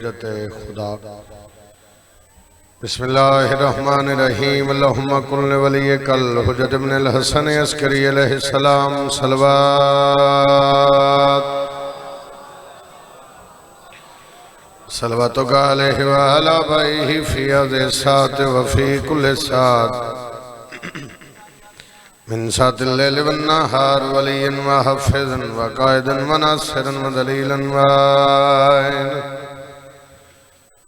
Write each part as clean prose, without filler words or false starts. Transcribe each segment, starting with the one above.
हुज्जत खुदा। बिस्मिल्लाहिर्रहमानिर्रहीम। अल्लाहुम्मा कुल्ल वलियकल हुज्जत इब्नुल हसन अस्करी अलैहिस्सलाम। सलवात सलवातुका अलैहि व अला बैहि फी हाज़िहि सात व फी कुल्लि सात मिन सातिल लैल वन नहार वलियन व हफ़िज़न व क़ाइदन व नासिरन व दलीलन व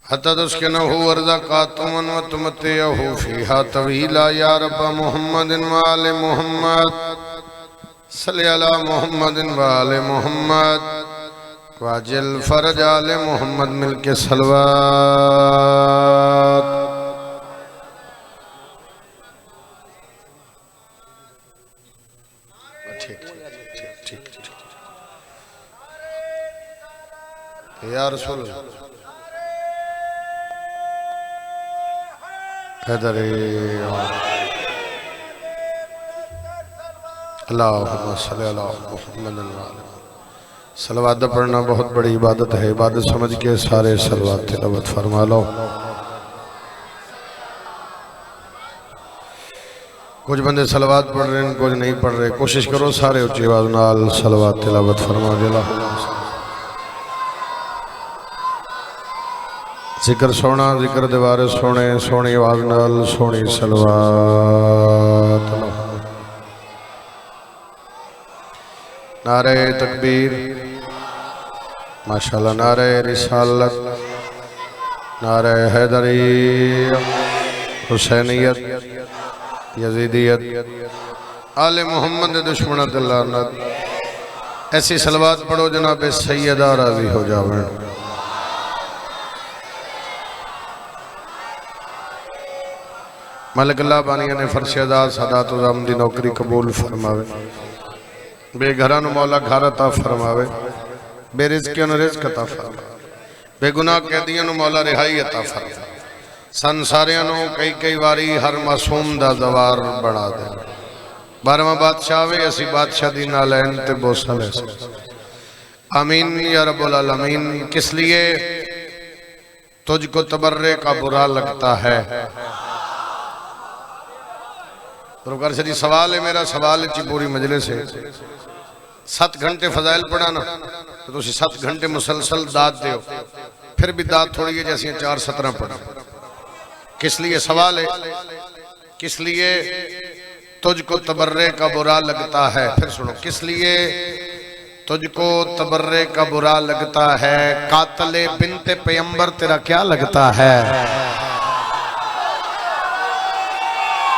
हत्ता तुस्किनहु वरज़क़तुमन व तुमत्तिअहु फ़ीहा तवीला। या रब्ब मुहम्मदिन व आले मुहम्मद सल्लि अला मुहम्मदिन व आले मुहम्मद वाजिल फरज आले मोहम्मद मिलके सलवात। ठीक ठीक ठीक या रसूल हैदरी अल्लाहुम्मा सल्लि अला मुहम्मद। सलवात पढ़ना बहुत बड़ी इबादत है। इबादत समझ के सारे सलवात तिलावत फरमा लो। कुछ बंदे सलवात पढ़ रहे हैं, कुछ नहीं पढ़ रहे। कोशिश करो सारे उच्ची आवाज नाल सलवात तिलावत फरमा दिला। जिक्र सोना, जिक्र दीवारे सोने, सोनी आवाज नाल सोनी सलवात। नारे तकबीर माशाअल्लाह, नारे रिसालत, नारे हैदरी, हुसैनियत, यजीदियत, आले मोहम्मद दुश्मन लानत। ऐसी सलवात पढ़ो जनाब सैयदा राजी हो जावे। मलिक अल्लाह बानिया ने फरशदा सदात ज़म दी नौकरी कबूल फरमावे। बेघरा नु मौला घर अता फरमावे। बेरिज़कियां नु रिज़्क अता फरमावे। बेगुनाह कैदियां नु मौला रिहाई अता फरमावे। संसारियां नु कई कई वारी हर मासूम दा ज़वार बना दे। 12वां बादशाह वे असी बादशाह दी नालैन ते बोसा ले। आमीन या रब्बुल आलमीन। किस लिए तुझको तबर्रे का बुरा लगता है? रुकर से जी सवाल है मेरा, सवाल है पूरी मजलिस है। 7 घंटे फजाइल पढ़ाना तो तुम 7 घंटे मुसलसल दाद दो, फिर भी दाद थोड़ी है जैसे 4:17 पढ़ा। किस लिए सवाल है? किस लिए तुझको तबर्रे का बुरा लगता है? फिर सुनो, किस लिए तुझको तबर्रे का बुरा लगता है? कातले बिनते पैगंबर तेरा क्या लगता है?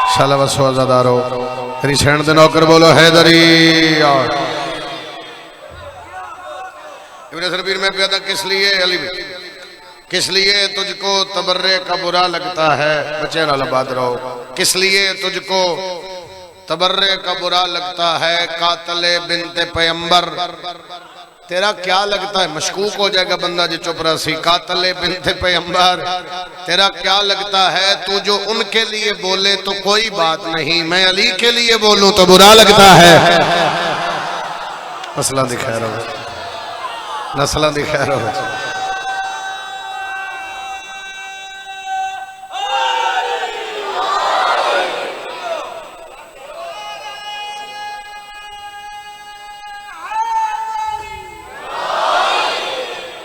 शाला बसो आजादारो तेरी शरण दे नौकर बोलो हैदरी। इब्न सरबीर में प्यादा किस लिए अली भी, किस लिए तुझको तबर्रे का बुरा लगता है? बच्चे नाल बात रहो। किस लिए तुझको तबर्रे का बुरा लगता है? कातले बिनते पैगंबर तेरा क्या लगता है? मशकूक हो जाएगा बंदा जी चुप रहा सी। कातले बिनते पैगंबर तेरा क्या लगता है? तू जो उनके लिए बोले तो कोई बात नहीं, मैं अली के लिए बोलूं तो बुरा लगता है। मसला दिखा रहा हूं, नस्ला दिखा रहा हूं।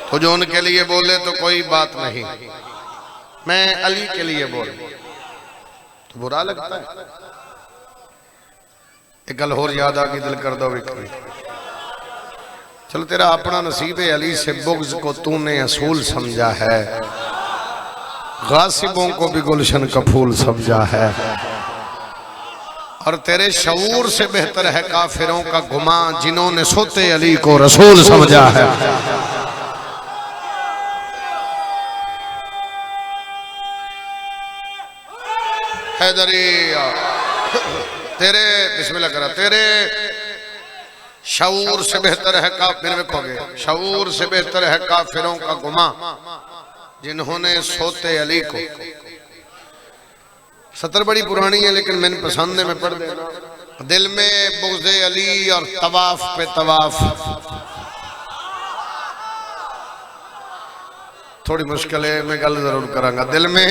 तो जो उनके लिए बोले तो कोई बात नहीं, मैं अली के लिए बोल तो बुरा लगता है। एक गल होर याद आ गई, दिल कर दो। चलो तेरा अपना नसीब है। अली से बुग़्ज़ को तूने असूल समझा है, गासिबों को भी गुलशन का फूल समझा है। और तेरे शऊर से बेहतर है काफिरों का गुमा जिन्होंने सोते अली को रसूल समझा है। हैदरी तेरे बिस्मिल्लाह करा, तेरे शऊर से बेहतर है काफिर देखोगे, शऊर से बेहतर है काफिरों का गुमा जिन्होंने सोते अली को। सतर बड़ी पुरानी है लेकिन मैंने पसंद है, मैं पढ़ देना। दिल में बुग़्ज़े अली और तवाफ पे तवाफ, थोड़ी मुश्किल है, मैं गल जरूर करांगा। दिल में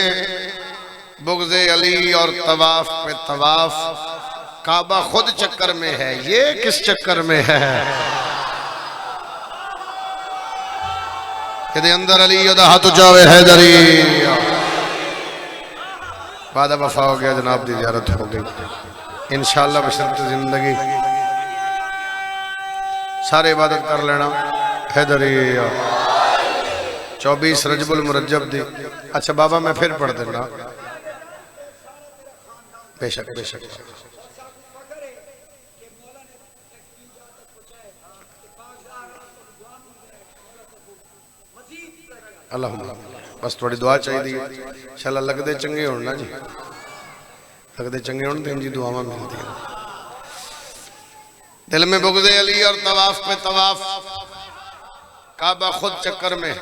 बुग़्ज़े अली और तवाफ पे तवाफ, काबा खुद चक्कर में है, ये किस चक्कर में है? यदि अंदर अली यदा हाथ जावे हैदरी। वादा वफा हो गया जनाब दी ज़ियारत हो गई इंशाअल्लाह बशरत जिंदगी सारे इबादत कर लेना हैदरी। 24 रजबुल मुरज्जब दी। अच्छा बाबा मैं फिर पढ़ देना। बेशक बेशक अल्लाह बस थोड़ी दुआ चाहिए इंशाअल्लाह। लगते चंगे होना जी, लगते चंगे होने तो जी दुआवां मिलती हैं। दिल में बुग़्ज़े अली और तवाफ पे तवाफ, काबा खुद चक्कर में,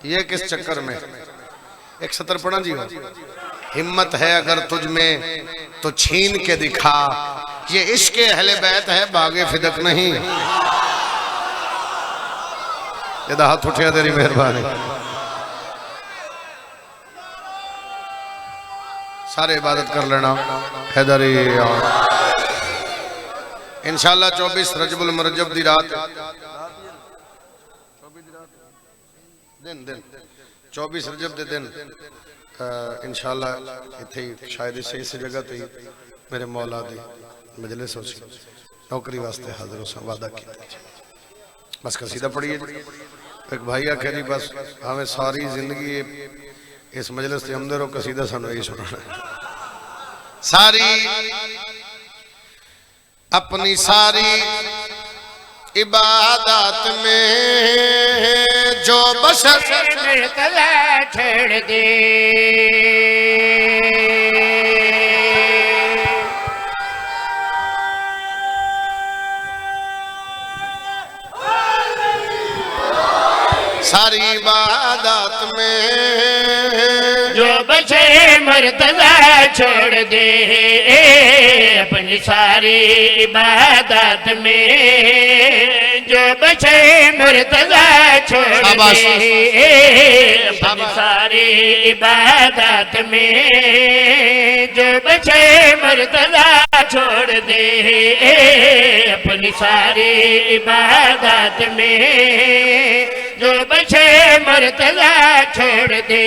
ये किस चक्कर में? एक सतर पढ़ा जी। हिम्मत है अगर तुझ में तो छीन के दिखा, ये इश्क़ अहले बैत है बागे फिदक नहीं। ये हाथ उठिया तेरी मेहरबानी। सारे इबादत कर लेना हैदरी। इंशाअल्लाह 24 रजबुल मुरज्जब दी रात दिन 24 रजब दे दिन इंशाअल्लाह इत्थे शायद इस जगह ते मेरे मौला दी मजलिस हो सी, नौकरी वास्ते हाजिर हो वादा किया। बस कसीदा पढ़िए। एक भाई आखे जी बस हमें सारी जिंदगी इस मजलिस से आमदे रहो, कसीदा सानू यही सुनाना। सारी अपनी सारी इबादत में जो बशर छेड़ दे, सारी इबादत में जो बचे मर्तज़ा छोड़ दे, अपनी सारी इबादत में जो बचे मर्तज़ा छोड़ दे, अपनी सारी इबादत में जो बचे मर्तज़ा छोड़ दे, अपनी सारी इबादत में जो बचे मर्तज़ा छोड़ दे।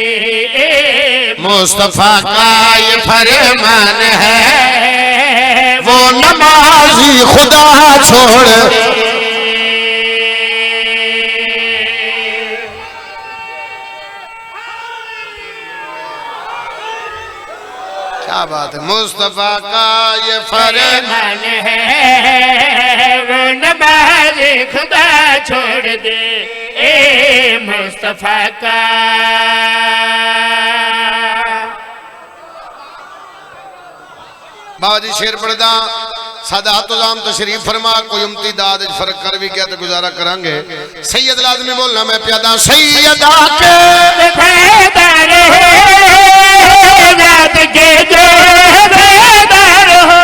मुस्तफा का ये फरमान है वो नमाज़ी खुदा छोड़। क्या बात है। मुस्तफा का ये फरमान है वो नमाज़ी खुदा छोड़ दे, मुस्तफा का। बाबा जी शेर पढ़दा सादातुज़ाम तशरीफ फरमा, कोई उम्ती दाद फर्क कर भी गया तो गुजारा करांगे। सैयद लाज़मी बोलना मैं प्यादा सैयदा के वफ़ादार हो, रात के जो वफ़ादार हो,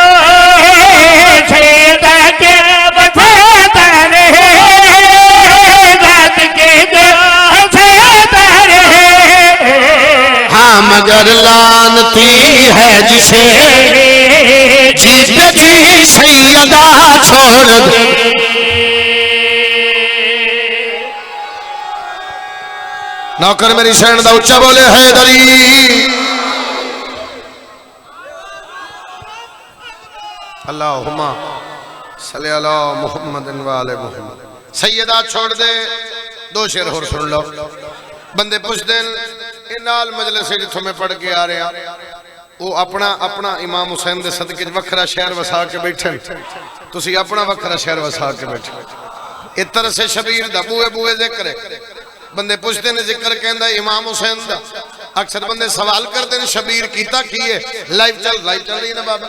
सैयदा के वफ़ादार हो, रात के जो वफ़ादार हो। हाँ मगर लानती है जिसे जीत जी सैयदा छोड़ दे। नौकर मेरी शरण दा उच्चा बोले हैदरी। अल्लाहुम्मा सल्ली अला मुहम्मदिन व आले मुहम्मद। सैयदा छोड़ दे। दो शेर होर सुन लो। बंदे पुछदे इन नाल मजलिस जिथों मैं पढ़ के आ रहा, वो अपना अपना इमाम हुसैन दे सदके वखरा शहर वसा के बैठे, तुसी अपना वखरा शहर वसा के बैठे। इस तरह से शबीर दा बूए बूए जिक्र है। बंदे पुछते ने जिक्र कहंदा इमाम हुसैन दा। अक्सर बंदे सवाल करते हैं शबीर कीता की है। लाइव चल रही है ना बाबा।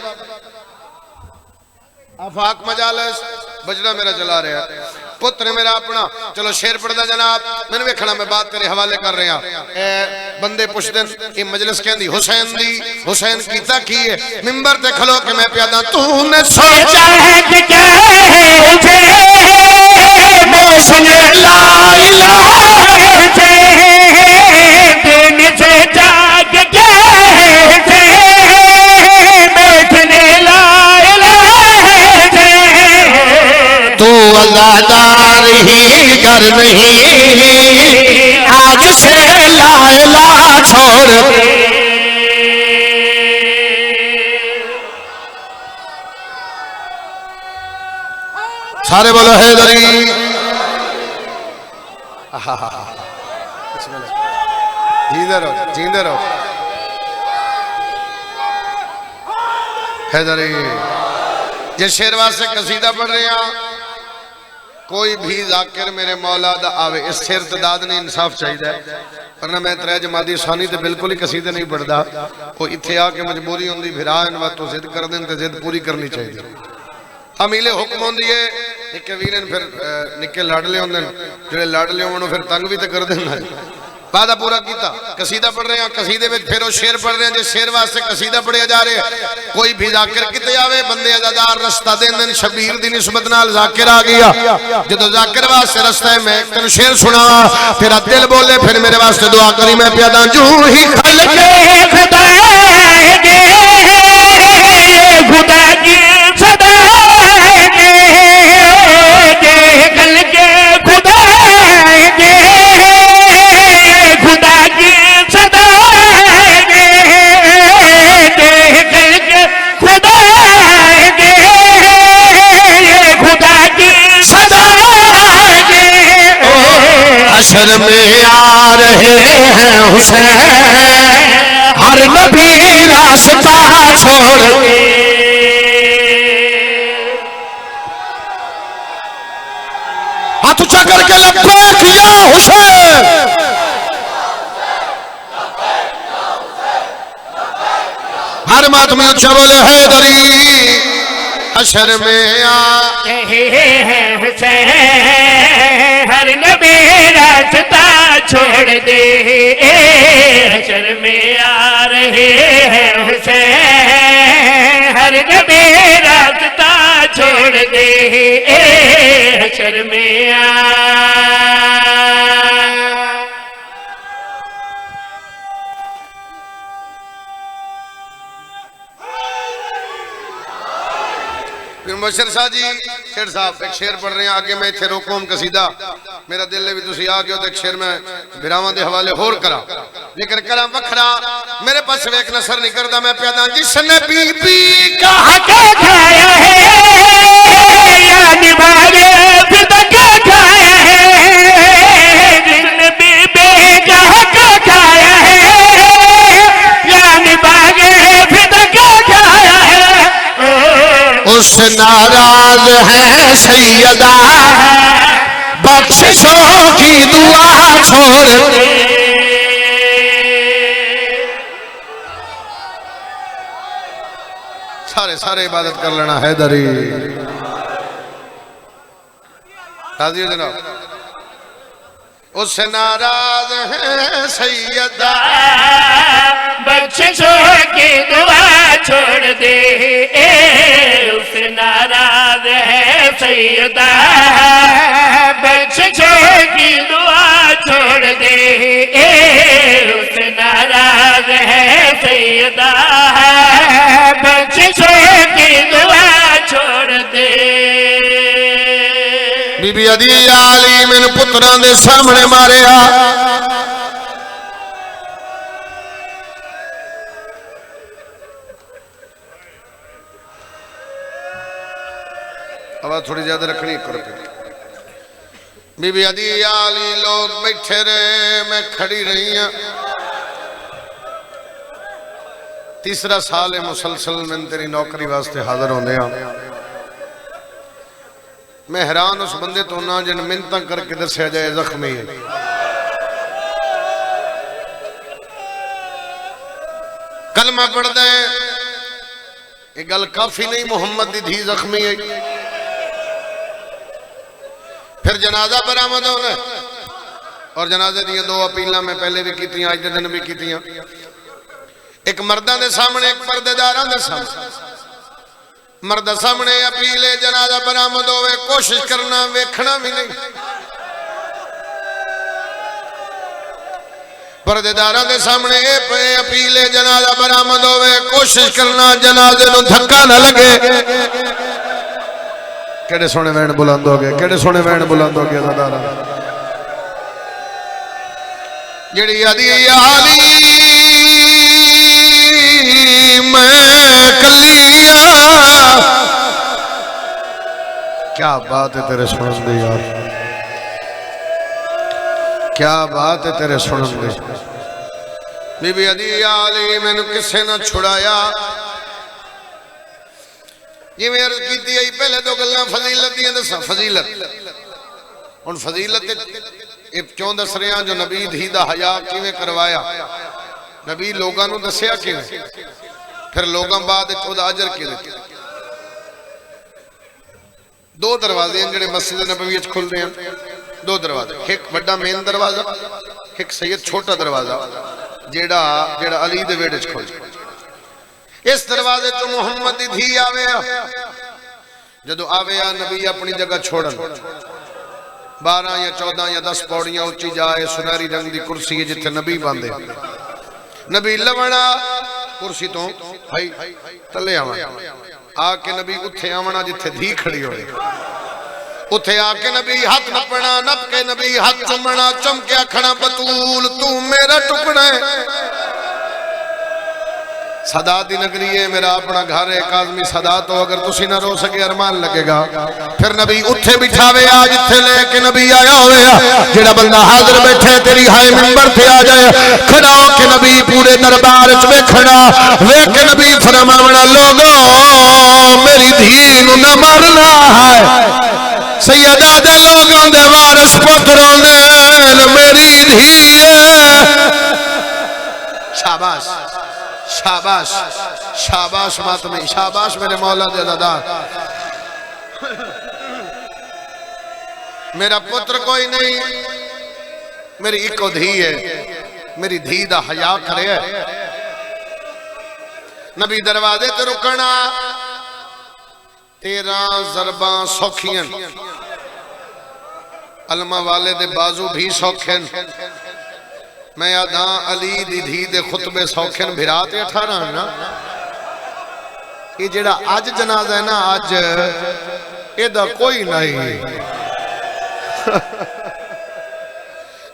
आफाक मजालस बजरा मेरा चला रहा है, पुत्र मेरा अपना। चलो शेर पढ़दा जनाब, मैंने वेखना मैं बात तेरे हवाले कर रहा। बंदे पुछदे ये मजलिस कहंदी हुसैन दी, हुसैन कीता की है। मिंबर ते खलो के मैं प्यादा तूने सोचा है कि क्या है मुझे, मैं सुने ला इलाहा है यार नहीं आज से लायला छोड़ दे। सारे बोलो हैदरी। जींदे रहो, जींदे रहो। हैदरी जे शेर वास्ते कसीदा पढ़ रहे हैं, कोई भी जाकिर मेरे मौला दा आवे, इस शेर तदाद ने इंसाफ चाहिए, वरना मैं त्रै जमाती सानी तो बिल्कुल ही कसीदे नहीं पढ़ता। वो इत्थे आके मजबूरी होंदी, फिर इन बातों जिद कर दें तो जिद पूरी करनी चाहिए। अमीले हुक्म होंदी है निके वीरन, फिर निके लाडले होंदे, जेड़े लाडले होण फिर तंग भी तो कर देना। वादा पूरा किया, कसीदा पढ़ रहे हैं, कसीदे में फिर शेर पढ़ रहे हैं, जो शेर वास्ते कसीदा पढ़िया जा रहे हैं। कोई भी जाकिर किते आवे, बंदे अदादार रस्ता देंदे, शबीर दी निस्बत नाल जाकिर आ गया। जो जाकिर वास्ते रस्ता है, मैं तेन शेर सुना, तेरा दिल बोले, फिर मेरे वास्ते दुआ करी, मैं प्यादा जू ही खल के खुदा के खुदा की सदा के कल के खुदा के खुदा की सदा के कल के खुदा के खुदा की सदा के हशर में आ रहे हैं हुसैन, हर नबी रास्ता छोड़ के। हाथ ऊंचा करके लब्बैक या हुसैन। हर मात में ऊंचा बोले हैदरी। हशर में आ रहे हैं हुसैन, हर नबी रास्ता छोड़ दे। हशर में आ रहे हैं हुसैन, हर नबी रास्ता छोड़ दे। हशर में आ मुबशर शाह जी, शेर साहब एक शेर पढ़ रहे हैं, आगे मैं इतने रोको कसीदा, मेरा दिल भी तुम आ गए तो एक शेर मैं बिरावां दे हवाले होर करा, लेकिन करा वखरा, मेरे पास वेख नसर नहीं करता। मैं प्यादा जिसने बीबी का हक खाया है या निभाए फिदा का खाया है, जिसने बीबी का हक खाया है या निभाए फिदा का खाया है, उस नाराज है सैयदा बख्शिशों की दुआ छोड़ दे। सारे सारे इबादत कर लेना हैदरी। राजी हो जनाब। उस नाराज है सैयदा बख्शिशों की दुआ छोड़ दे। उस नाराज है सैयदा बख्शिशों की दुआ छोड़ दे। उस नाराज है सैयदा बख्शिशों की दुआ छोड़ दे। बीबी अदी आली मैंने पुत्रां दे सामने मारिया, आवाज थोड़ी ज्यादा रखनी करो। बीबी अदी आली लोग बैठे रहे, मैं खड़ी रही हूं। तीसरा साल है मुसलसल मैं तेरी नौकरी वास्ते हाजिर होने। मैं हैरान उस बंदे तो ना जिन मिन्नतां करके दसिया जाए जख्मी है। कलमा पढ़दा है, ये गल काफी नहीं, मुहम्मद दी धी जख्मी है। फिर जनाजा बरामद होना, और जनाजे दी दो अपीलां मैं पहले भी की, अज के दिन भी की। एक मर्दां दे सामने, एक पर्देदारां दे सामने। मर्द सामने अपील है, जनाजा बरामद होवे, कोशिश करना वेखना भी नहीं। पर्देदारां दे सामने अपील है, जनाजा बरामद होवे, कोशिश करना जनाजे नूं धक्का ना लगे। केड़े सोने वैन बुलंद हो गए, केड़े सोने वैन बुलंद हो गए। जड़ी अदी आली मैं कलिया। क्या बात है तेरे सुनन दी यार, क्या बात है तेरे सुनन दी। बीबी अदी आली मैनू किसे ना छुड़ाया। जिवें अर्ज कीती आई पहले दो गल्लां फजीलत दी दसां। फजीलत हुण फजीलत ये क्यों दस रहा जो नबी धी दा हया किवें करवाया, नबी लोगां नूं दस्सिया किवें, फिर लोगां बाद ओहदा अजर किवें। दो दरवाजे हैं जिहड़े मस्जिद नबवी विच खुलदे हैं। दो दरवाजे, एक बड़ा मेन दरवाजा, एक सैयद छोटा दरवाजा जेड़ा जेड़ा अली दे वेड़े च खुलदा। इस दरवाजे तो मुहम्मद दी धी आवे, जदों आवे नबी अपनी जगह छोड़न 12 या 14 या 10 पौड़ियां उच्ची जाए, सुनहरी रंग की कुर्सी है जिथे नबी बांधे। नबी लवना कुर्सी तो भाई थले आवा, आके नबी उथे आवना जिथे धी खड़ी होए, उथे आके नबी हाथ नपना, नप के नबी हाथ चुमना, चुम के आखना बतूल तू मेरा टुकड़ा है। सदा दी नगरी है, मेरा अपना घर है, काज़मी सदा तो अगर तुसी ना रो सके अरमान लगेगा। फिर नबी उठे बिठावे आज इत्थे लेके नबी आया होवे, जेड़ा बंदा हाजिर बैठे तेरी हाय मिंबर थे आ जाए, खड़ा होके नबी पूरे दरबार च वेखना, वेख के नबी फरमावना लोगो मेरी धी नू ना मारना है। सैयदा दे लोगों दे वारिस पुत्रों ने मेरी धी है। शाबाश शाबाश शाबाश मातमी, शाबाश मेरे मौला दे दादा। मेरा पुत्र कोई नहीं, मेरी इको धी है, मेरी धी दा हया करे। नबी दरवाजे ते रुकना, 13 ज़रबा सौखियां, अलमा वाले दे बाजू भी सौखे। मैं आदा अली दी धी दे खुतबे सौखेन भिरात 18 ना। ये जेड़ा अज जनाजा है ना, अज एदा कोई नहीं।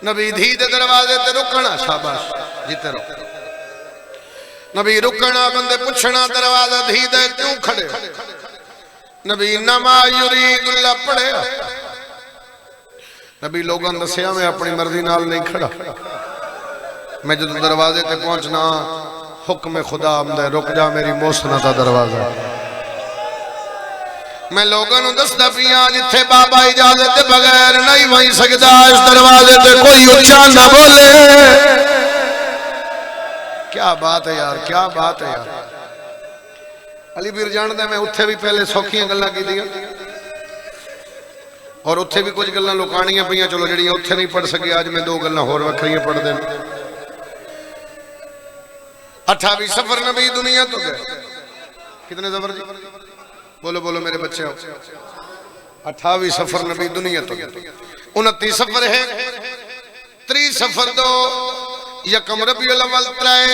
नबी धी दे दरवाजे ते रुकना, शाबाश जिते रुक। नबी रुकना, बंदे पुछना दरवाजा धी दे क्यों खड़े। नबी नमा युरीदुल्लाह पढ़े। नबी लोगों दसिया मैं अपनी मर्जी नाल नहीं खड़ा, मैं जो दरवाजे ते पहुंचना हुक्म खुदा आमदा, रुक जा मेरी मोसना दा दरवाजा। मैं लोगों को दसदा पिया जिथे बाबा इजाजत के बगैर नहीं वही सकता, इस दरवाजे ते कोई उच्चा ना बोले। क्या बात है यार, क्या बात है यार। अली बीर जानदा मैं उत्थे भी पहले सौखियां गल्लां कीतियां और उत्थे भी कुछ गल्लां लुकाणियां पईयां, चलो जड़ियां उत्थे नहीं पढ़ सके आज मैं दो गल्लां होर वखरियां पढ़ दें। 28 सफर नबी दुनिया तो गए। कितने सफर जी? बोलो बोलो मेरे बच्चे। 28 सफर नबी दुनिया तो गए। 29 सफर है, 30 सफर दो यकम रबीउल अव्वल 3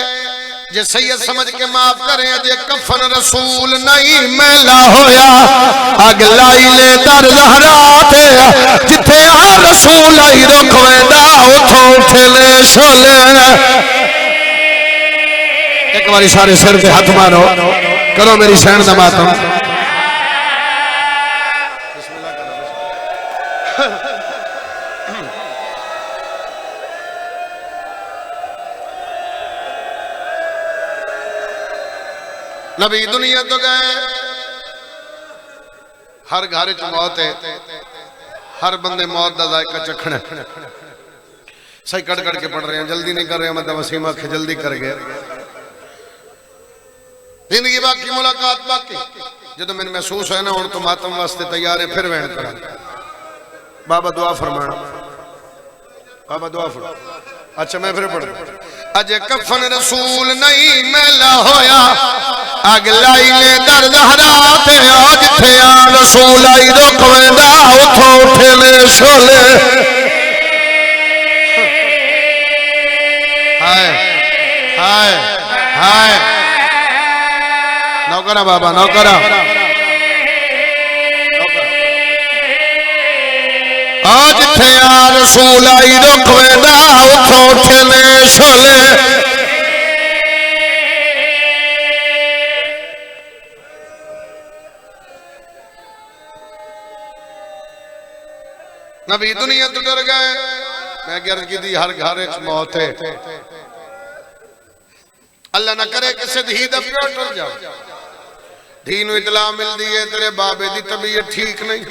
जे सैयद समझ के माफ करे। जे कफन रसूल नहीं मैला होया, अग लाई ले दर ज़हरात, जिथे आ रसूल आई रुख वेंदा उथों उठे ने शोले। एक बारी सारे सिर पे हाथ मारो, करो मेरी शहन दा मातम। नबी दुनिया तो गए, हर घर च मौत है, हर बंदे मौत का जायका चखना। सही कट कट के पढ़ रहे हैं, जल्दी नहीं कर रहे, मतलब वसीम आखे जल्दी कर गए। जिंदगी बाकी, मुलाकात बाकी। जो मैंने महसूस है ना हूं तो मातम वास्ते तैयार है, फिर वैन करा। बाबा दुआ फरमाना, बाबा दुआ फरमा। अच्छा मैं फिर पढ़, अजे कफन रसूल नहीं मैला होया, अग लाई ले दर ज़हरात, आज थे आ रसूल आई रुख वेंदा उथों उठे ने शोले। हाय हाय हाय, नौकरा बाबा नौकरा। आज थे आ रसूल आई रुख वेंदा उथों उठे ने नबी दुनिया तो डर गए। मैं अर्ज की थी हर घर च मौत है, अल्लाह ना करे किसी धी दा प्यो टुर जाए, धी नूं इतला मिलती है तेरे बाबे की तबीयत ठीक नहीं,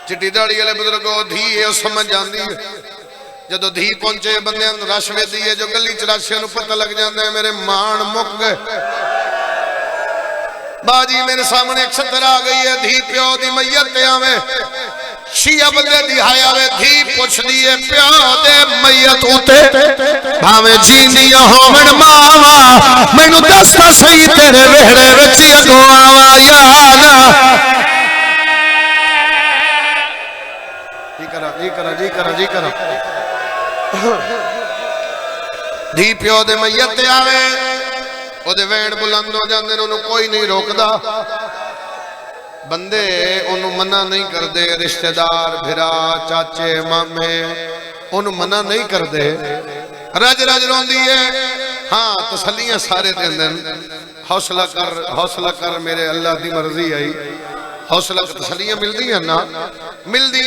चिट्टी दाड़ी वाले बुजुर्गो धी है समझ जाती है। जदों धी पहुंचे बंदे रश वेदी है, जो गली च रश पता लग जाता है मेरे मान मुक गए। बाजी मेरे सामने एक सत्तर आ गई है, धी प्यो दी मैयत आवे, शिया बंदे दी हाय आवे, धी पुछदी है प्यो दे मैयत उते भावे जींदियां होवन मावा, मैनू दस तां सही तेरे वेहड़े विच अगो आवा या ना। जी करा धी प्यो दे मैयत आवे, ओदे वेण बुलंद हो जांदे, ओनू कोई नहीं रोकदा, बंदे ओनू मना नहीं करते, रिश्तेदार भिरा चाचे मामे ओनू मना नहीं करते, रज रज रोंदी है। हाँ तसलियां सारे देंदे, हौसला कर मेरे अल्लाह दी मर्जी आई, हौसला तसलियां मिलदी ना मिलदी।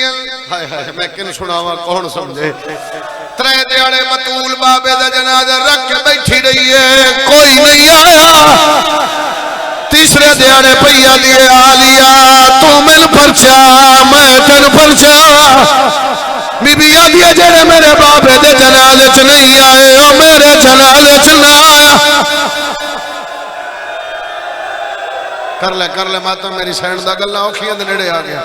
हाय हाय मैं किन सुनावा कौन समझे। त्रै दिहाड़े बतूल बाबे दा जनाजा रख के बैठी रही है, कोई नहीं आया। तीसरे दिहाड़े भैया लिए आ लिया, तू मिल परचा मैं तेन परचा। बीबी आदि जेड़े मेरे बाबे दे जनाजे च नहीं आए, ओ मेरे जनाजे च ना आया। कर ले माता मेरी सैन दा गल्लां औखियां दे नेड़े आ गया।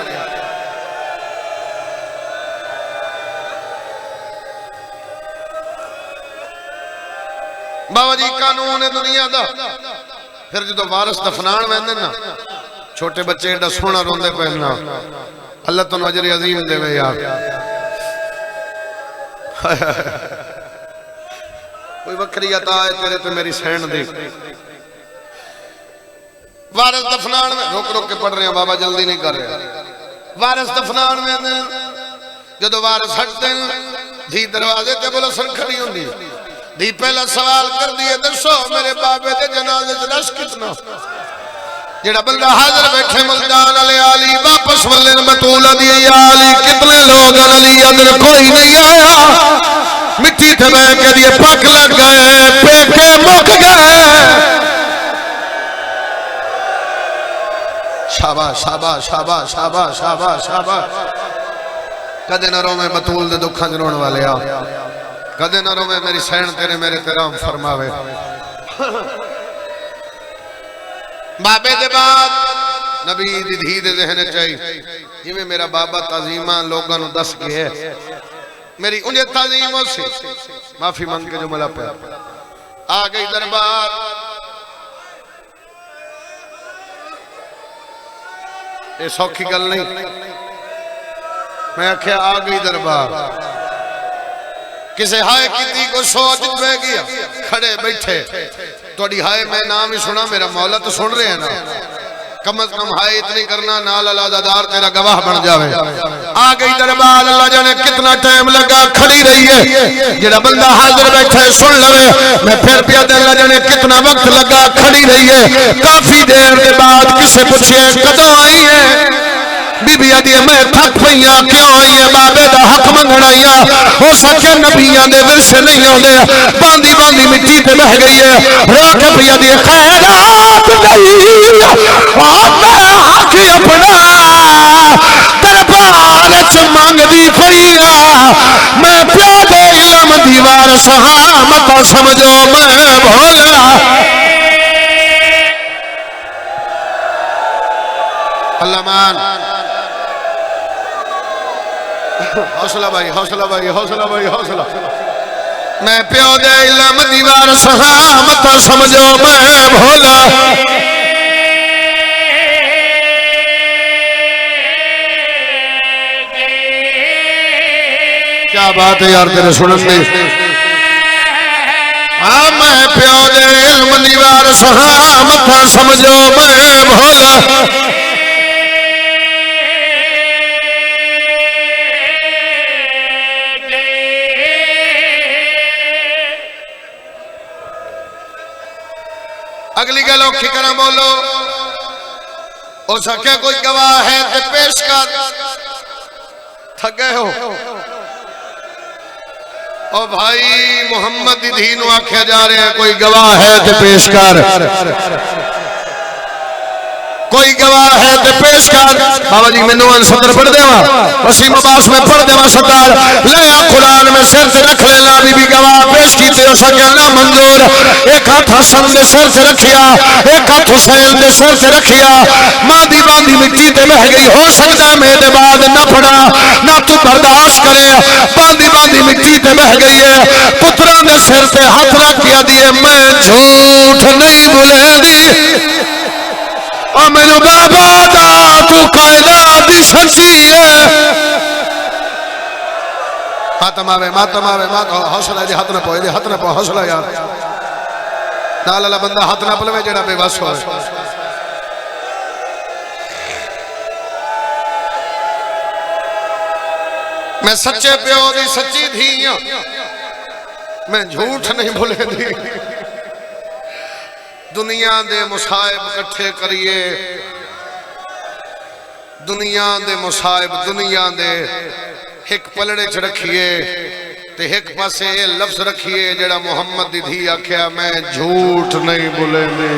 बाबा जी कानून है दुनिया दा। फिर जो वारस दफनान वेंदे ना, छोटे बच्चे एडा सोहना रोंदे पे ना, अल्लाह तुहानू अजर अजीम देवे यार। कोई वक्री अता है तेरे ते मेरी सैन दी। वारस दफनान में रोक के पढ़ रहे हैं बाबा, जल्दी नहीं कर रहे। वारस दफनान में जो वारस हटते धी दरवाजे ते बोलो सर खड़ी होंगी, धी पहला सवाल कर दिए दसो मेरे बाबे के जनाजे च रश कितना। जेड़ा बंदा हाजिर बैठे मुल्तान वाले आली वापस वल्ले बतूल दी आली कितने लोग अली अंदर कोई नहीं आया। मिट्टी थे बह के दिए पक लग गए, पेके मुक गए। शाबाश शाबाश शाबाश शाबाश शाबाश शाबाश। कदे न रोवे बतूल दे दुखां च रोण वाले आ, कदे न रोवे मेरी सैन तेरे मेरे ते राम फरमावे। बाबे दे बाद नबी दी धी दे ज़हन चाहिए, जिवें मेरा बाबा ताजीमा लोगों नू दस के है, मेरी उन्हें ताजीमों से माफी मांग के जुमला पे आ गई दरबार। ये सौखी गल नहीं, मैं आख्या आ गई दरबार। किसे हाय की को सोच बह गया, खड़े बैठे थोड़ी हाय मैं नाम ही सुना, मेरा मौला तो सुन रहे हैं ना, कम से कम हाय इतनी करना नाल अलादादार तेरा गवाह बन जावे। आ गई दरबार, अल्लाह जाने कितना टाइम लगा खड़ी रही है। जेड़ा बंदा हाजिर बैठा है सुन लवे, मैं फिर पिया अल्लाह जाने कितना वक्त लगा खड़ी रही है। काफी देर के बाद किसे पूछे कदों आई है, बीबी आदि मैं थक पई क्यों आई है, बाबे दा हक मंगण आई हो सके नबियां दे विरसे नहीं आउंदे। बांदी बांदी मिट्टी ते बह गई है, रो के भैया दी खैरात नहीं मैं हक अपना दरबार च मंगदी पईया। मैं प्यो दे इल्म दी वारस हां मत समझो मैं भोला। अल्लाह मान हौसला भाई हौसला भाई हौसला भाई हौसला। मैं प्यो दे इल्म दी वारस हां मत समझो मैं भोला। क्या बात है यार तेरे सुनन में। हाँ मैं प्यो दे इल्म दी वारस हां मत समझो मैं भोला। अगली गल औखी करा बोलो, हो सके कोई गवाह है तो पेश कर। थके हो ओ भाई मुहम्मद दी धी नूं आख्या जा रहा है कोई गवाह है तो पेश कर, कोई गवाह है तो पेश कर। बाबा जी मैनू सदर पढ़ देवा, वसीम अब्बास में पढ़ देवा सरदार लाया कुरान में सिर से रख लेना। बीबी गवाह पेश की हो सके ना मंजूर। एक हाथ हसन के सिर से रखिया, एक हाथ हुसैन के सिर से रखिया। मादी बांधी मिट्टी ते बह गई, हो सकता मेरे बाद न पड़ा ना तू बर्दाश्त करे। बांधी बांधी मिट्टी ते बह गई है, पुत्रा के सिर से हाथ रख दिया दिए मैं झूठ नहीं बोलेंदी और मेरे बाबा दा तू कायदा दी सच्ची है। मातम आवे मातम आवे मात हौसला दे हाथ न पाओ, दे हाथ न पाओ हौसला यार। नाल वाला बंदा हाथ न पलवे जेड़ा बेबस होए। मैं सच्चे प्यो दी सच्ची धी हां, मैं झूठ नहीं बोलेंदी। दुनिया दे मुसाइब इकट्ठे करिए, दुनिया दे मुसाइब दुनिया दे एक पलड़े च रखिए ते एक पासे ये लफ्ज रखिए जेड़ा मुहम्मद दी धी आख्या मैं झूठ नहीं बोलेंदी।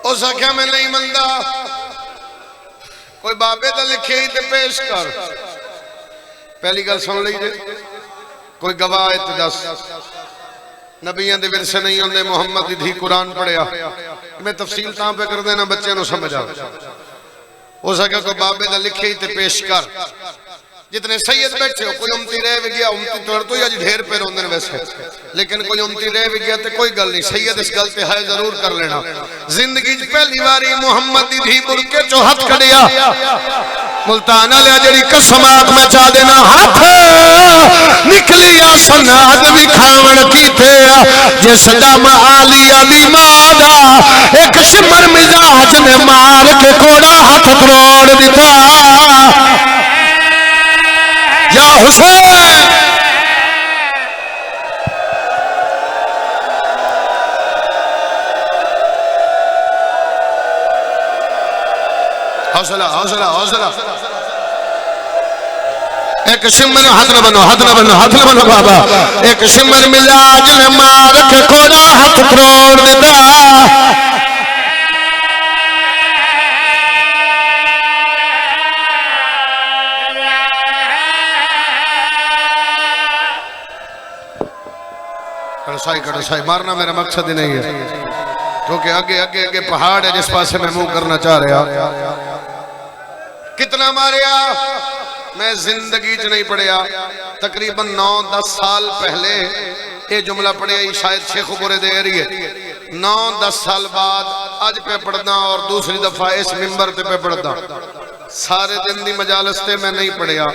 उस आख्या मैं नहीं मनता, कोई बाबे का लिखे ही तो पेश कर। पहली गल सुन लीजिए, कोई गवाह तो दस। नबियां दे विरसे नहीं होंगे। मुहम्मद दी धी कुरान पढ़िया, मैं तफसील तां पे कर देना बच्चे नूं समझ आ। उस आख्या कोई बाबे का लिखे ही तो पेश कर। जितने सैयद बैठे हो, कोई उमती रह भी गया, उमती तो ही अज ढेर पे रोंदे ने वैसे, लेकिन कोई उमती रह भी गया तो कोई गल नहीं। सैयद इस गल ते है जरूर कर लेना। जिंदगी पहली बारी मुहम्मद दी धी बुरके चो हथ कढ़िया, मुल्तान वाले जेड़ी कसम आख मैं चा देना हाथ निकली सनाद भी खावण कीते जिस दम आलिया दी मां दा एक शिमर मिजाज ने मार के कोड़ा हाथ तोड़ दिता। या हुसैन हौसला हौसला हौसला। एक शिमर हाथ न बनो हाथ न बनो हाथ न बनो बाबा। एक शिमर मिजाज ने मार के कोड़ा हाथ तोड़ दिता। कड़साई मारना मेरा मकसद ही नहीं है, क्योंकि आगे आगे आगे पहाड़ है जिस पासे मैं मुंह करना चाह रहा। कितना मारिया मैं जिंदगी च नहीं पढ़िया। तकरीबन 9-10 साल पहले ये जुमला पढ़िया, शायद शेख बुरे दे रही है। 9-10 साल बाद आज पे पढ़ना और दूसरी दफा इस मिंबर पे पढ़दा। सारे दिन दी मजालस ते मैं नहीं पढ़िया।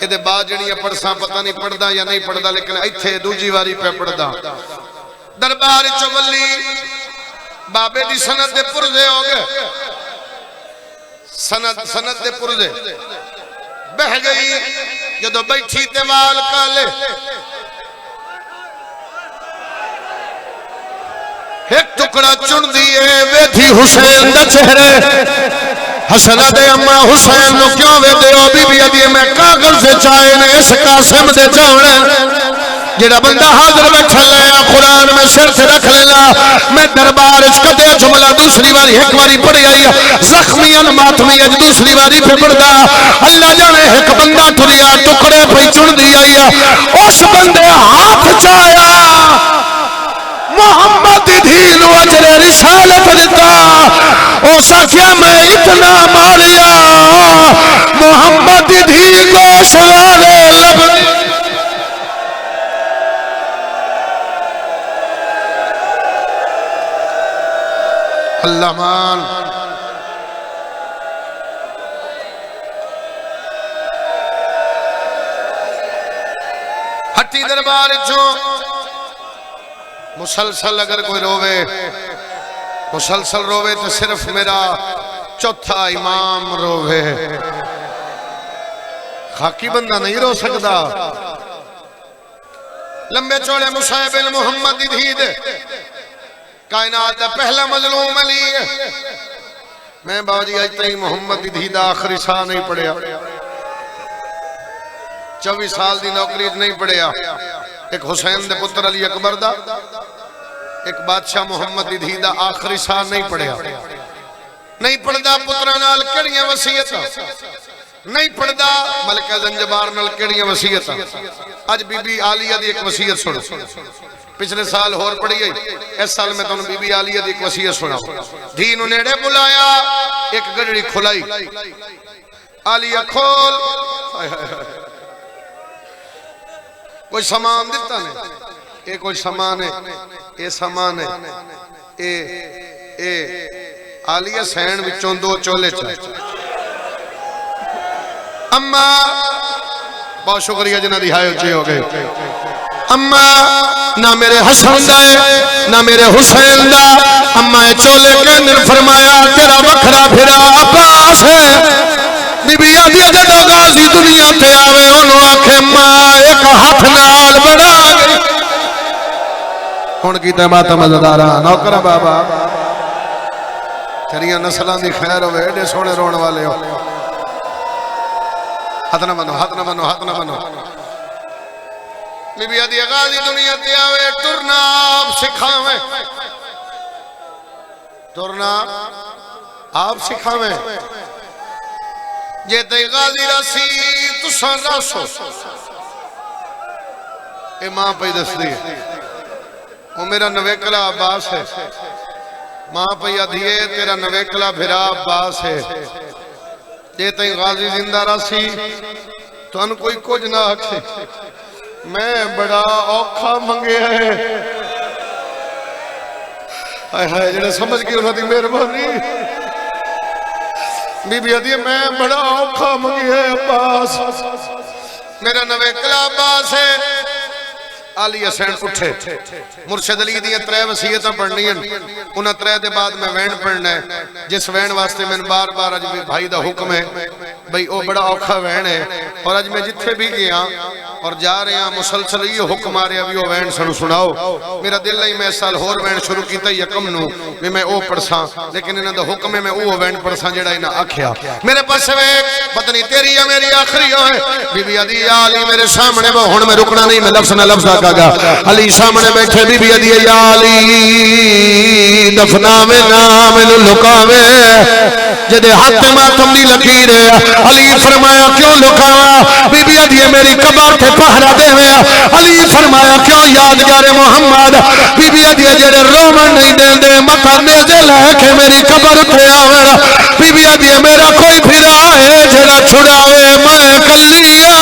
ये बाद जड़ियां पढ़सा पता नहीं पढ़दा या नहीं पढ़दा, लेकिन इत्थे दूजी वारी पे पढ़दा। दरबार चौवली बाबे दी सनद दे पुरजे हो गए। सनद दे पुरजे बह गई जदों बैठी ते वाल काले। एक टुकड़ा चुन दिए वेधी हुसैन दे चेहरे। हसन दे अम्मा हुसैन नु क्यों वेदे हो बीबी अदी मैं कागज से चाहे ने इस कासिम दे जावण। जेड़ा बंदा हाजिर बैठा लाया कुरान में सिर से रख लेना। मैं दरबार कदे जुमला दूसरी बारी एक बारी पढ़ी आई जख्मियन मातमी अज दूसरी बारी पे पढ़दा। अल्लाह जाने एक बंदा तुरिया टुकड़े पे चुन दी आई उस बंदे हाथ चाया मोहम्मद दी नु अजरे रिसालत दिता। ओ साथिया मैं इतना मारिया मोहम्मद दी को सवारे लब। अल्लाह मान हट्टी दरबार चो मुसलसल अगर कोई रोवे, मुसलसल रोवे तो सिर्फ मेरा चौथा इमाम रोवे। खाकी बंदा नहीं रो सकता। लंबे चौड़े मुसाहिब बिन मोहम्मद दी धी दे कायनात दा पहला मजलूम अली है। मैं बाजी अज तक मोहम्मद दी धी दा आखिरी साह नहीं पढ़िया, 24 साल दी नौकरी नहीं पढ़िया। एक हुसैन दे पुत्र अली अकबर दा, एक बादशाह मोहम्मद दी धी दा आखिरी साह नहीं पढ़िया। नहीं पढ़दा पुत्रा नाल केड़ियां वसीयतां, नहीं पढ़दा मलका जंजबार नाल केड़ियां वसीयतां। अज बीबी आलिया दी एक वसीयत सुनो। पिछले साल होर पढ़ी गई, इस साल मैं तुहानू बीबी आलिया दी एक वसीयत सुना। धी नू नेड़े बुलाया, एक गड़ड़ी खुलाई, आलिया खोल। कोई सामान दिता ने, ये कोई सामान है, ये सामान है, ये आलिया सैन विचों 2 चोले च। अम्मा बहुत शुक्रिया जिन्हां दी हाय उच्ची हो गई। अम्मा ना मेरे हसन दा है ना मेरे हुसैन दा। अम्मा चोले के फरमाया तेरा वखरा फिरा अब्बास है। बीबी आदि जदों गाजी दुनिया ते आवे ओनू आखे मां एक हाथ नाल बना गई। हुण कीते माता मज़दारा नौकरा बाबा तेरिया नस्लां दी खैर होवे, एडे सोहणे रोण वाले हो। हाथ ना बनो, हाथ ना बनो, हाथ ना बनो। बीबी आदि गाजी दुनिया ते आवे टुरना आप सिखावे, टुरना आप सिखावे। जे ते गाजी रसी तुसां रसो। ए मां पई दसदी है, वो मेरा नवेकला अब्बास है। मां पई आधिए तेरा नवेकला फिरा अब्बास है। जे ते गाजी जिंदा रसी तुहानू कोई कुछ ना आखे। मैं बड़ा औखा मंगया है। हाय हाय जेड़ा समझ गए उन्हां दी मेहरबानी। बीबी आदि मैं बड़ा औखा मंगया है अब्बास, मेरा नवेकला अब्बास है। आली हसैन उठे, मुर्शिद अली दी 3 वसीयतां पढ़नियां, उन्हां 3 दे बाद मैं वैन पढ़ना है। जिस वैन वास्ते मैंने बार-बार अज भाई दा हुक्म है भाई वो बड़ा औखा वैन है। और अज मैं जिथे भी गया और जा रहा मुसलसल ये हुक्म आ रहा भी वो वैन सानू सुनाओ। मेरा दिल नहीं, मैं इस साल होर वैन शुरू किया यकम नू भी मैं वो पढ़सा, लेकिन इन्हां दा हुक्म है मैं वो वैन पढ़सा जेड़ा इन्हां आख्या। मेरे पास वेख पत्नी तेरी या मेरी आखिरी है। बीबी आदि या अली मेरे सामने वो हुण मैं रुकना नहीं, मैं लफ्ज़ ना लफ्ज़ आखागा। अली सामने बैठे, बीबी आदि या अली दफनावे ना मैनू लुकावे, जेदे हाथ मातम दी लकीर है। अली फरमाया क्यों लुकावा? बीबी आदि मेरी कबर ते पहरा देवे। अली फरमाया क्यों? यादगार मोहम्मद। बीबी आदि जेड़े रोमन नहीं देंदे मथा नेजे लेके मेरी कबर पे आवे। बीबी आदि मेरा कोई फिरा है जेड़ा छुड़ावे, मैं कल्लिया।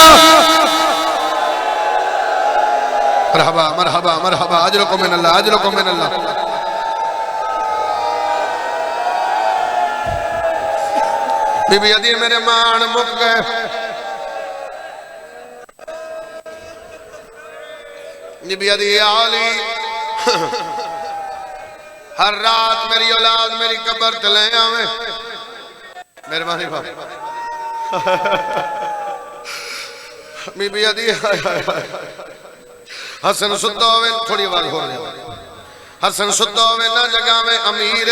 मरहबा मरहबा मरहबा, अजरको मिनल्लाह, अजरको मिनल्लाह। बीबी आदि मेरे मान मुक गए। बीबी आदि आली हर रात मेरी औलाद मेरी कबर ते ले आवे। मेहरबानी बाप। बीबी आदि हसन सुता होवे, थोड़ी आवाज हो रही, हसन सुता होवे ना जगावे अमीर,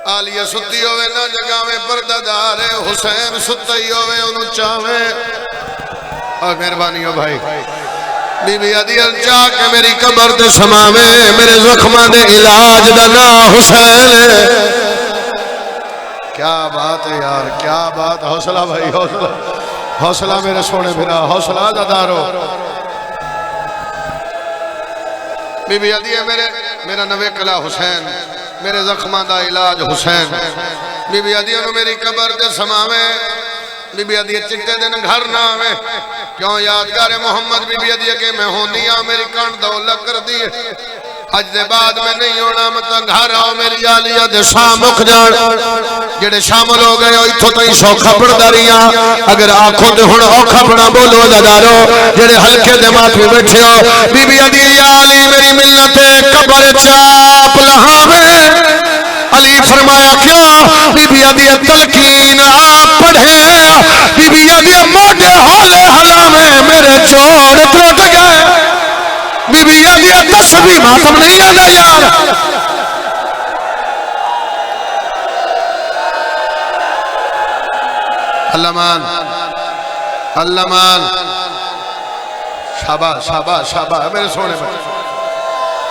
आलिया सुती होवे ना जगावे पर्दादार, हुसैन सुता ही होवे उन्हें चावे। और मेहरबानी हो भाई। बीबी आदि चाह के मेरी कबर ते समावे, मेरे जख्मां दे इलाज दा ना हुसैन। क्या बात है यार, क्या बात। हौसला भाई, हौसला, हौसला मेरे सोने फिरा, हौसला दादारो। बीबी आदि मेरा नवेकला हुसैन, मेरे जख्मां दा इलाज हुसैन। बीबी आदि मेरी कबर ते समावे। बीबी आदि चिट्टे दिन घर ना आवे, क्यों? यादगार मोहम्मद। बीबी आदि के मैं होनी आ, मेरी कण दौलत कर दी। अज दे बाद में नहीं होना, मत घर आओ मेरी आलिया दे शाम मुख जान। जेड़े शामिल हो गए इथों तई सौखा पड़दा रहिया, अगर आखो ते हुण औखा पड़ा बोलो दादारो। जेड़े हल्के दे माथे बैठे हो, बीबी आदि या अली मेरी मिलत कबर चाप लहावे। अली फरमाया क्यों? बीबिया दी तलकीन आप पढ़े, बीबिया दी मोटे हौले हलावे मेरे जोड़ टूट गए। बीबिया दी तस्बीह मातम नहीं आना यार। अल्लामान अल्लामान शाबाश शाबाश शाबाश मेरे सोने बच्चे।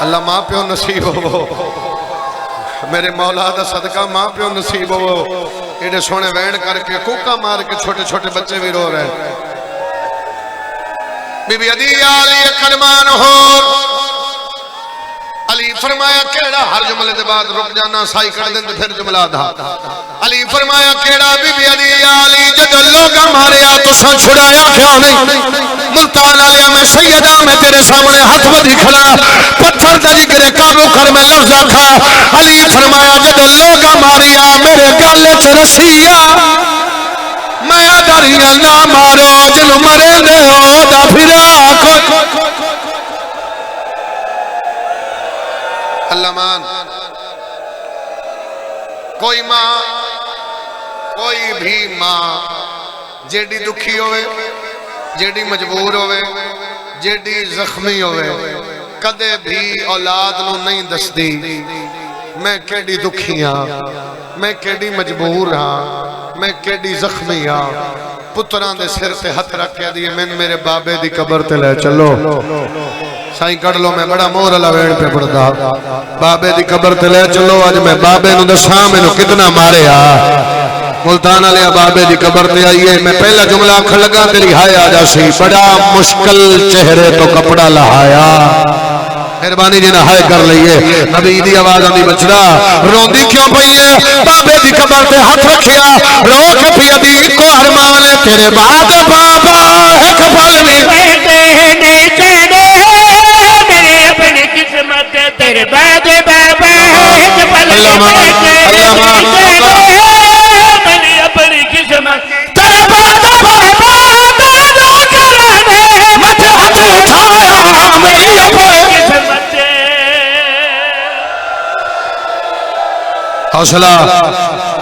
अल्लाह मां प्यो नसीब हो मेरे मौला दा सदका, मां प्यो नसीब हो। एडे सोने वैन करके कूका मार के छोटे छोटे बच्चे भी रो रहे। बीबी अदी आली करमान हो। अली फरमाया केड़ा? हर जुमले के बाद रुक जाना, साई कर दें फिर जुमला दा। अली फरमाया केड़ा? बीबी अदी आली जद लोग मारिया तुसा छुड़ाया क्यों नहीं? मुल्तान आलिया में सैयदा में तेरे सामने हाथ बधी खड़ा, पत्थर का जिक्र काबू कर मैं लफ्ज़ खा। अली फरमाया जद लोग मारिया मेरे गल च रसिया, मैं डरिया ना मारो जिन्हों मरे दे ओदा फिरा अल्लामान। कोई मां, कोई भी मां जेडी दुखी होवे, जेडी मजबूर होवे, जेडी जख्मी होवे, कदे भी औलाद नूं नहीं दसदी मैं केडी दुखी हाँ, मैं केडी मजबूर हाँ, मैं केडी जख्मी हाँ। पुत्रां दे सिर ते हथ रख के दी मैं मेरे बाबे दी कबर ते ले चलो। साईं कड़ लो, मैं बड़ा मोर वाला वेण पे पड़दा, बाबे दी कबर ते ले चलो। अज मैं बाबे नूं दसां मैनू कितना मारिया। मुल्तान वाले बाबे दी कबर ते आईए, मैं पहला जुमला आखण लगा तेरी हाय आ जासी, बड़ा मुश्किल चेहरे तो कपड़ा लहाया। मेहरबानी जी ना हाय कर लीए। नबी दी आवाज आंदी बचड़ा रोंदी क्यों पई है? बाबे दी कबर ते हाथ रखिया, रो के पिया दी को अरमान तेरे बाद बाबा एक पल नहीं बेटे ने चढ़े मेरे अपनी किस्मत तेरे बाद बाबा एक पल नहीं मैंने अपनी किस्मत तेरे बाद बाबा दादू कराने मत हाथ उठाया मेरी अपनी किस्मत। हौसला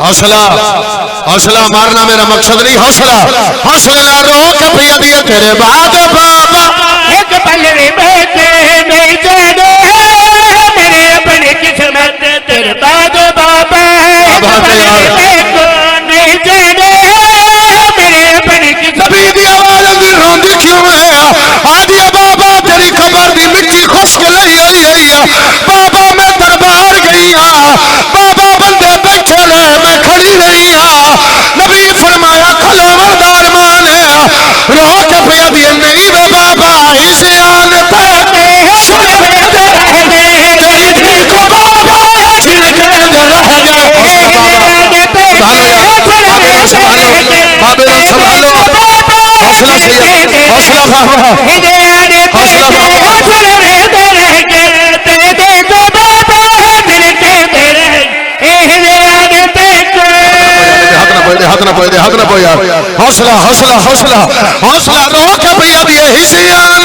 हौसला हौसला मारना मेरा मकसद नहीं, हौसला हौसले ना रो के पिया दिए तेरे बाद बाबा एक पल बेटे नहीं चढ़े मेरे अपनी किस्मत तेरे बाद बाबा एक पल नहीं चढ़े मेरे अपनी किस्मत। नबी दी आवाज अंदर रोंदी क्यों है? आदि बाबा तेरी कबर दी मिट्टी खुश्क नहीं आई है। बाबा मैं दरबार गई हाँ, बाबा बंदे बैठे रहे मैं खड़ी रही हाँ। नबी फरमाया खलो मरदार मान है, रो के पिया दिए नहीं वे बाबा इस आन तेरे सुनते रहने तेरी धी को बाबा छिलके रह जाए। बाबे ने संभालो, हौसला सही, हौसला बाबा, हौसला बाबा। हाथ ना पोया, हौसला हौसला हौसला हौसला रो के पिया दिए हिसियान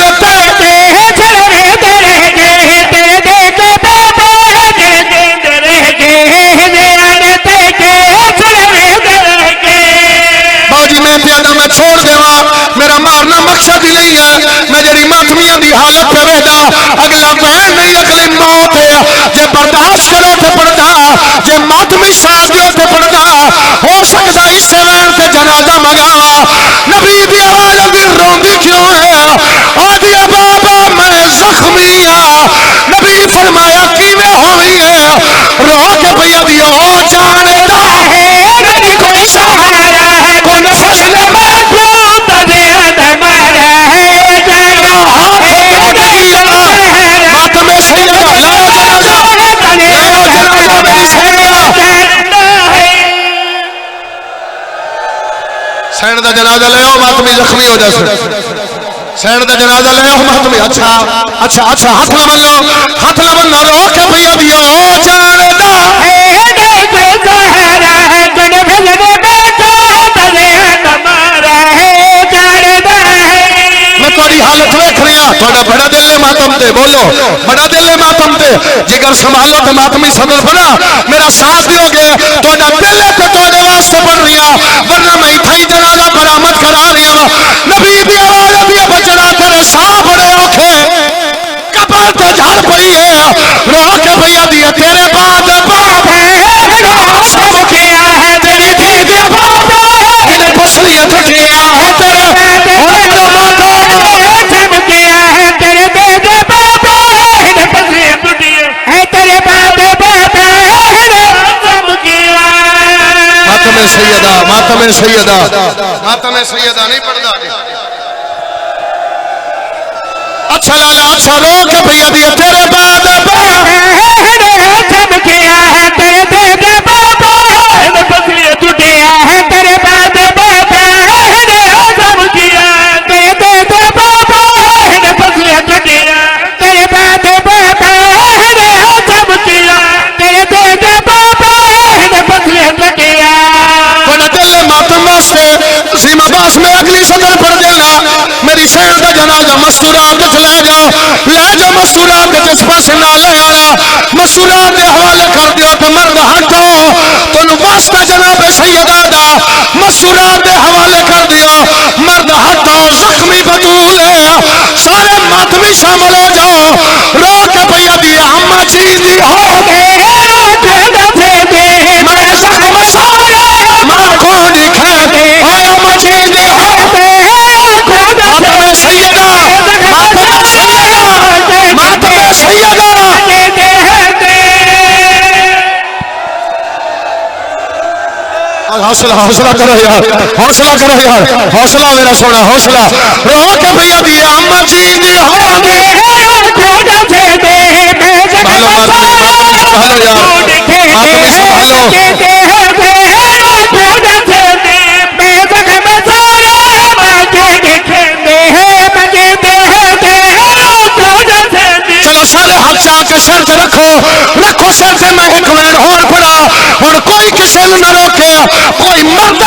बाजी मैं प्यादा मैं छोड़ देवा, मेरा मारना मकसद ही नहीं है। मैं जरी मातमिया की हालत पे बैठा, अगला बहन नहीं अगली मौत है। जे बर्दाश्त करे तो पड़ता, जे मातमी साथ दे तो पड़ता, हो सकता इस वैन से जनाजा मंगावा। नबी दी आवाज अंदर रोंदी क्यों है? आदि बाबा मैं जख्मी हाँ। नबी फरमाया किवें होई है? रो के पिया दियो ओ जानदा है नहीं कोई सहारा है, कोई नफस ने मैं बहुत दर्द मारा है जाना मातम सैयद सैन का जनाजा ले आओ, मातमी जख्मी हो जाए। सैन का जनाजा ले आओ मातमी। अच्छा अच्छा अच्छा हाथ ना बन लो, हाथ ना बन लो के भैया दियो ओ जानदा है मैं तुम्हारी हालत वेख रहे हैं थोड़ा बड़ा दिल है मातम ते बोलो बड़ा दिल है मातम ते जिगर संभालो तो मातमी सदर बना मेरा साथ दियोगे थोड़ा दिल है तो थोड़े वास्ते पड़ रही है वरना मैं इथाई जनाजा बरामद करा रही हूं नबी दी आवाज दी बचड़ा तेरे साह बड़े औखे कपाल तो झाड़ पड़ी है रो के भैया दिया तेरे बाद बाप है सब किया है तेरे भेजे बाप तेरे बसलियत किया है तेरे और तो माता सब किया है तेरे भेजे बाप ने बसलियत किया है तेरे बाद बाप सब किया मातम सैयदा मातम सैयदा मातम सैयदा नहीं पढ़दा अच्छा लाला अच्छा रो के भैया दिया तेरे बाद बाप सब किया है तेरे भेजे बाप ने बसलियत किया है तेरे बाद बाप सब किया तेरे भेजे बाप ने बसलियत किया तेरे बाद बाप सब किया तेरे भेजे बाप ने बसलियत किया बड़ा दिल मातम वास्ते सीमा बास में अगली सदर पढ़ देना मेरी सैन का जनाजा मस्तूरात ले जाओ मस्तूरात जिस पास ना ले आना मस्तूरात के हवाले कर दियो तो मर्द हटो तुम वास्ते जनाब सैयदा दा मस्तूरात के हवाले कर दियो मर्द हटो जख्मी बतूल है सारे मातमी शामिल हो जाओ रो के भैया दिए अम्मा जी दी हो गए मैं जख्म सारे मां को दिखा दे ओ अम्मा जी दी हो गए मातम सैयदा मातम सैयदा हौसला हौसला करो यार हौसला करो यार हौसला मेरा सोना हौसला रो के भैया दिए अम्मा जी दी हो गए संभालो मातमी संभालो यार मातमी संभालो चलो सारे हाथ चाह के सर से रखो रखो सर से मैं एक मिनट और पड़ा और कोई किसी न रोके कोई मर्द